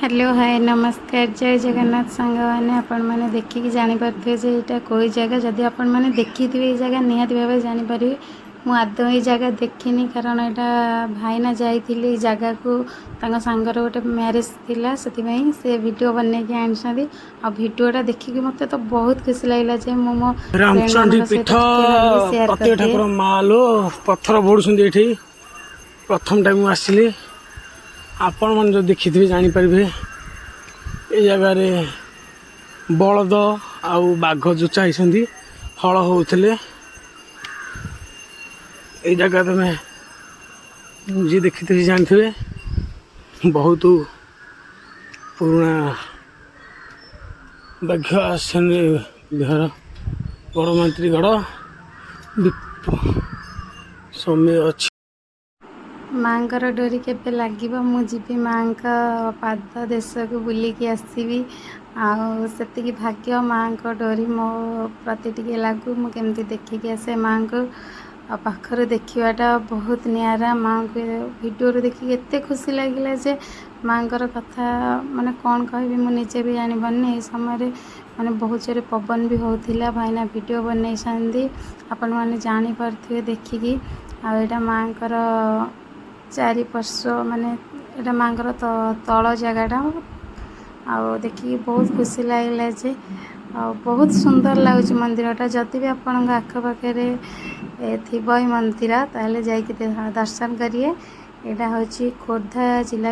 Hello hi नमस्कार जय जगन्नाथ सांग मैंने आपण मैंने देखिकी जानीपे जे यहाँ कोई जगह जदि आपण मैंने देखी थे जगह निहाती भाव जानीपर मु आदौ ये जगह देखनी कारण यहाँ भाईना जाइए जगह को सांगर गोटे मैरेज थिला से वीडियो बनने की आनी आ वीडियोटा देखिकी मत तो बहुत खुशी लगे जे मो मो रामचंडी पीठ शेयर पति ठाकुर मालो पत्थर बोड़ुंट ये प्रथम टाइम आसिली आपण मन जो देखी थे जापर ये जगार बलद आउ बाघ जो चाहिए हल होते ये जगह तुम जी देखी थे जानते बहुत पुराना बाघ आसन विहार बड़ मंत्री गढ़ समय अच्छी माँकर डोरी केबे लगे मुझे माँ का पाद देश को बुलिकी आसबि आती भाग्य माँ को डोरी मो प्रति टे लगू मुझे देखिकी आसे माँ को पाखर देखाटा बहुत निरा माँ को वीडियो देखिए एत खुशी लगे जे माँ कथा माने कौन कह मुझे भी जानी पानी समय माने बहुत जोर पवन भी होता भाईना वीडियो बनई आपण मैंने जानीपे देखिकी आईटा माँ चारि पार्श्व माने एटा माँ तल जगहटा आ देखिए बहुत खुशी लगे जे बहुत सुंदर लगुच मंदिरटा जदि भी आपण आखपाखे थी मंदिर ताले जाइए दर्शन करिए। यहाँ हूँ खोर्धा जिलार